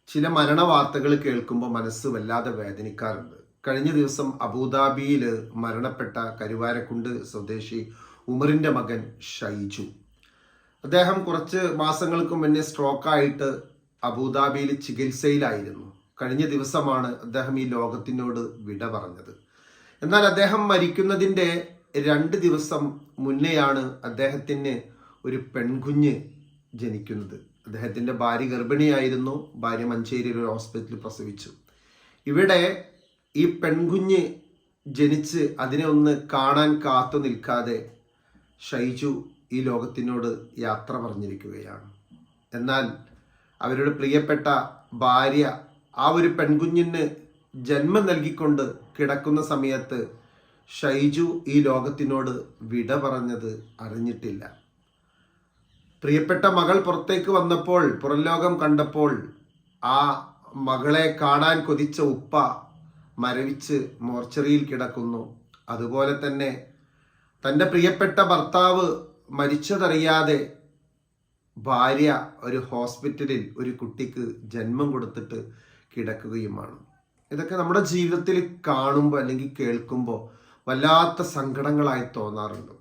ചില മരണ വാർത്തകൾ കേൾക്കുമ്പോൾ മനസ്സ് വല്ലാതെ വേദനിക്കാറുണ്ട്. കഴിഞ്ഞ ദിവസം അബുദാബിയിൽ മരണപ്പെട്ട കരുവാരക്കുണ്ട് സ്വദേശി ഉമറിന്റെ മകൻ ഷൈജു. അദ്ദേഹം കുറച്ച് മാസങ്ങൾക്ക് മുന്നേ സ്ട്രോക്കായിട്ട് അബുദാബിയിൽ ചികിത്സയിലായിരുന്നു. കഴിഞ്ഞ ദിവസമാണ് അദ്ദേഹം ഈ ലോകത്തിനോട് വിട പറഞ്ഞത്. എന്നാൽ അദ്ദേഹം മരിക്കുന്നതിൻ്റെ 2 ദിവസം മുന്നെയാണ് അദ്ദേഹത്തിന് ഒരു പെൺകുഞ്ഞ് ജനിക്കുന്നത്. അദ്ദേഹത്തിൻ്റെ ഭാര്യ ഗർഭിണിയായിരുന്നു. ഭാര്യ മഞ്ചേരിയിൽ ഒരു ഹോസ്പിറ്റലിൽ പ്രസവിച്ചു. ഇവിടെ ഈ പെൺകുഞ്ഞ് ജനിച്ച് അതിനെ ഒന്ന് കാണാൻ കാത്തു നിൽക്കാതെ ഷൈജു ഈ ലോകത്തിനോട് യാത്ര പറഞ്ഞിരിക്കുകയാണ്. എന്നാൽ അവരുടെ പ്രിയപ്പെട്ട ഭാര്യ ആ ഒരു പെൺകുഞ്ഞിന് ജന്മം നൽകിക്കൊണ്ട് കിടക്കുന്ന സമയത്ത് ഷൈജു ഈ ലോകത്തിനോട് വിട പറഞ്ഞത് അറിഞ്ഞിട്ടില്ല. പ്രിയപ്പെട്ട മകൾ പുറത്തേക്ക് വന്നപ്പോൾ, പുറം ലോകം കണ്ടപ്പോൾ, ആ മകളെ കാണാൻ കൊതിച്ച ഉപ്പ മരവിച്ച് മോർച്ചറിയിൽ കിടക്കുന്നു. അതുപോലെ തന്നെ തൻ്റെ പ്രിയപ്പെട്ട ഭർത്താവ് മരിച്ചതറിയാതെ ഭാര്യ ഒരു ഹോസ്പിറ്റലിൽ ഒരു കുട്ടിക്ക് ജന്മം കൊടുത്തിട്ട് കിടക്കുകയുമാണ്. ഇതൊക്കെ നമ്മുടെ ജീവിതത്തിൽ കാണുമ്പോൾ അല്ലെങ്കിൽ കേൾക്കുമ്പോൾ വല്ലാത്ത സങ്കടങ്ങളായി തോന്നാറുണ്ട്.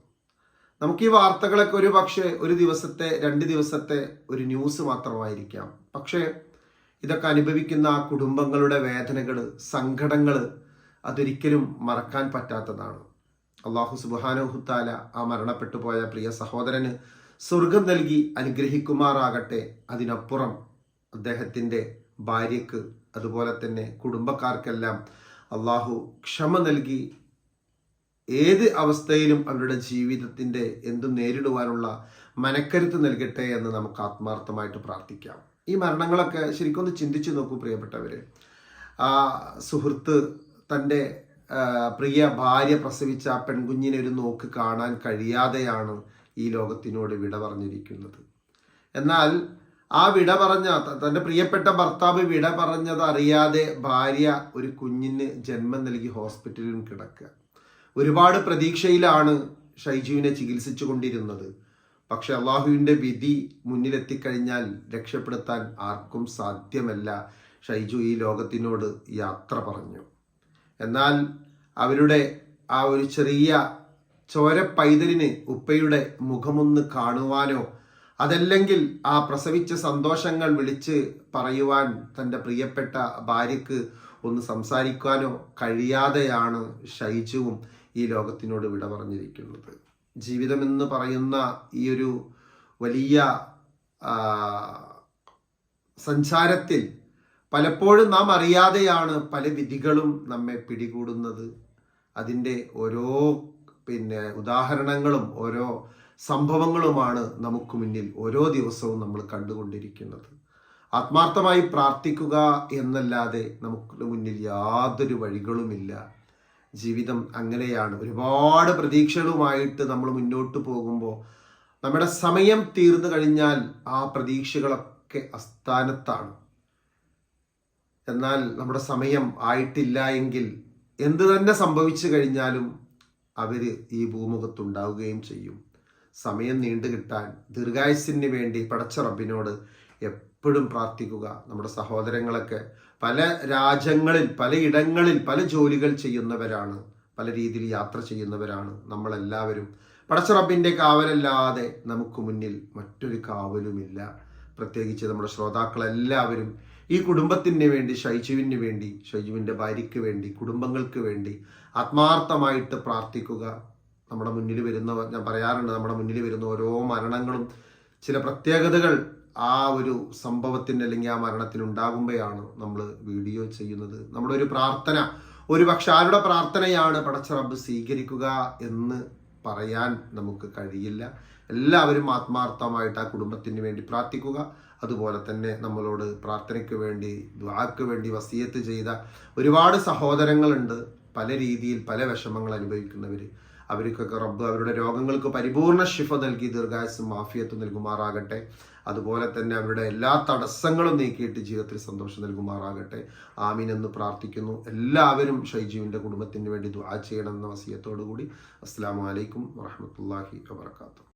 നമുക്ക് ഈ വാർത്തകളൊക്കെ ഒരു പക്ഷേ ഒരു ദിവസത്തെ 2 ദിവസത്തെ ഒരു ന്യൂസ് മാത്രമായിരിക്കാം. പക്ഷേ ഇതൊക്കെ അനുഭവിക്കുന്ന ആ കുടുംബങ്ങളുടെ വേദനകൾ, സങ്കടങ്ങൾ അതൊരിക്കലും മറക്കാൻ പറ്റാത്തതാണ്. അള്ളാഹു സുബ്ഹാനഹു തആല ആ മരണപ്പെട്ടു പോയ പ്രിയ സഹോദരന് സ്വർഗം നൽകി അനുഗ്രഹിക്കുമാറാകട്ടെ. അതിനപ്പുറം അദ്ദേഹത്തിൻ്റെ ഭാര്യയ്ക്ക് അതുപോലെ തന്നെ കുടുംബക്കാർക്കെല്ലാം അള്ളാഹു ക്ഷമ നൽകി ഏത് അവസ്ഥയിലും അവരുടെ ജീവിതത്തിൻ്റെ എന്തും നേരിടുവാനുള്ള മനക്കരുത്ത് നൽകട്ടെ എന്ന് നമുക്ക് ആത്മാർത്ഥമായിട്ട് പ്രാർത്ഥിക്കാം. ഈ മരണങ്ങളൊക്കെ ശരിക്കും ഒന്ന് ചിന്തിച്ചു നോക്കൂ പ്രിയപ്പെട്ടവര്. ആ സുഹൃത്ത് തൻ്റെ പ്രിയ ഭാര്യ പ്രസവിച്ച ആ പെൺകുഞ്ഞിനെ ഒരു നോക്ക് കാണാൻ കഴിയാതെയാണ് ഈ ലോകത്തിനോട് വിട പറഞ്ഞിരിക്കുന്നത്. എന്നാൽ ആ വിട പറഞ്ഞ തൻ്റെ പ്രിയപ്പെട്ട ഭർത്താവ് വിട പറഞ്ഞത് അറിയാതെ ഭാര്യ ഒരു കുഞ്ഞിന് ജന്മം നൽകി ഹോസ്പിറ്റലിലും കിടക്കുക. ഒരുപാട് പ്രതീക്ഷയിലാണ് ഷൈജുവിനെ ചികിത്സിച്ചു കൊണ്ടിരുന്നത്. പക്ഷെ അള്ളാഹുവിൻ്റെ വിധി മുന്നിലെത്തിക്കഴിഞ്ഞാൽ രക്ഷപ്പെടുത്താൻ ആർക്കും സാധ്യമല്ല. ഷൈജു ഈ ലോകത്തിനോട് യാത്ര പറഞ്ഞു. എന്നാൽ അവരുടെ ആ ഒരു ചെറിയ ചോര പൈതലിന് ഉപ്പയുടെ മുഖമൊന്ന് കാണുവാനോ അതല്ലെങ്കിൽ ആ പ്രസവിച്ച സന്തോഷങ്ങൾ വിളിച്ച് പറയുവാൻ തൻ്റെ പ്രിയപ്പെട്ട ഭാര്യയ്ക്ക് ഒന്ന് സംസാരിക്കാനോ കഴിയാതെയാണ് ഷൈജുവും ഈ ലോകത്തിനോട് വിട പറഞ്ഞിരിക്കുന്നത്. ജീവിതമെന്ന് പറയുന്ന ഈ ഒരു വലിയ സഞ്ചാരത്തിൽ പലപ്പോഴും നാം അറിയാതെയാണ് പല വിധികളും നമ്മെ പിടികൂടുന്നത്. അതിൻ്റെ ഓരോ ഉദാഹരണങ്ങളും ഓരോ സംഭവങ്ങളുമാണ് നമുക്ക് മുന്നിൽ ഓരോ ദിവസവും നമ്മൾ കണ്ടുകൊണ്ടിരിക്കുന്നത്. ആത്മാർത്ഥമായി പ്രാർത്ഥിക്കുക എന്നല്ലാതെ നമുക്ക് മുന്നിൽ യാതൊരു വഴികളുമില്ല. ജീവിതം അങ്ങനെയാണ്. ഒരുപാട് പ്രതീക്ഷകളുമായിട്ട് നമ്മൾ മുന്നോട്ട് പോകുമ്പോൾ നമ്മുടെ സമയം തീർന്നു കഴിഞ്ഞാൽ ആ പ്രതീക്ഷകളൊക്കെ അസ്ഥാനത്താണ്. എന്നാൽ നമ്മുടെ സമയം ആയിട്ടില്ല എങ്കിൽ എന്ത് തന്നെ സംഭവിച്ചു കഴിഞ്ഞാലും അവര് ഈ ഭൂമുഖത്തുണ്ടാവുകയും ചെയ്യും. സമയം നീണ്ടു കിട്ടാൻ ദീർഘായുസ്സിന് വേണ്ടി പടച്ച റബ്ബിനോട് എപ്പോഴും പ്രാർത്ഥിക്കുക. നമ്മുടെ സഹോദരങ്ങളൊക്കെ പല രാജ്യങ്ങളിൽ, പലയിടങ്ങളിൽ പല ജോലികൾ ചെയ്യുന്നവരാണ്, പല രീതിയിൽ യാത്ര ചെയ്യുന്നവരാണ്. നമ്മളെല്ലാവരും പടച്ച റബ്ബിൻ്റെ കാവലല്ലാതെ നമുക്ക് മുന്നിൽ മറ്റൊരു കാവലുമില്ല. പ്രത്യേകിച്ച് നമ്മുടെ ശ്രോതാക്കളെല്ലാവരും ഈ കുടുംബത്തിന് വേണ്ടി, ഷൈജുവിന് വേണ്ടി, ഷൈജുവിൻ്റെ ഭാര്യയ്ക്ക് വേണ്ടി, കുടുംബങ്ങൾക്ക് വേണ്ടി ആത്മാർത്ഥമായിട്ട് പ്രാർത്ഥിക്കുക. നമ്മുടെ മുന്നിൽ വരുന്ന, ഞാൻ പറയാറുണ്ട്, നമ്മുടെ മുന്നിൽ വരുന്ന ഓരോ മരണങ്ങളും ചില പ്രത്യേകതകൾ ആ ഒരു സംഭവത്തിന് അല്ലെങ്കിൽ ആ മരണത്തിന് ഉണ്ടാകുമ്പോഴാണ് നമ്മൾ വീഡിയോ ചെയ്യുന്നത്. നമ്മുടെ ഒരു പ്രാർത്ഥന, ഒരു പക്ഷെ ആരുടെ പ്രാർത്ഥനയാണ് പടച്ച റബ്ബ് സ്വീകരിക്കുക എന്ന് പറയാൻ നമുക്ക് കഴിയില്ല. എല്ലാവരും ആത്മാർത്ഥമായിട്ട് ആ കുടുംബത്തിന് വേണ്ടി പ്രാർത്ഥിക്കുക. അതുപോലെ തന്നെ നമ്മളോട് പ്രാർത്ഥനയ്ക്ക് വേണ്ടി, ദുആക്ക് വേണ്ടി വസിയത്ത് ചെയ്ത ഒരുപാട് സഹോദരങ്ങളുണ്ട്. പല രീതിയിൽ പല വിഷമങ്ങൾ അനുഭവിക്കുന്നവർ. അവർക്കൊക്കെ റബ്ബ് അവരുടെ രോഗങ്ങൾക്ക് പരിപൂർണ ശിഫ നൽകി ദീർഘായുസ്സും ആഫിയത്തും നൽകുമാറാകട്ടെ. അതുപോലെ തന്നെ അവരുടെ എല്ലാ തടസ്സങ്ങളും നീക്കിയിട്ട് ജീവിതത്തിൽ സന്തോഷം നൽകുമാറാകട്ടെ. ആമീൻ എന്ന് പ്രാർത്ഥിക്കുന്നു. എല്ലാവരും ഷൈജുവിൻ്റെ കുടുംബത്തിന് വേണ്ടി ദുആ ചെയ്യണമെന്ന വസിയത്തോടു കൂടി അസ്സലാമു അലൈക്കും വറഹ്മത്തുള്ളാഹി വബറകാതുഹു.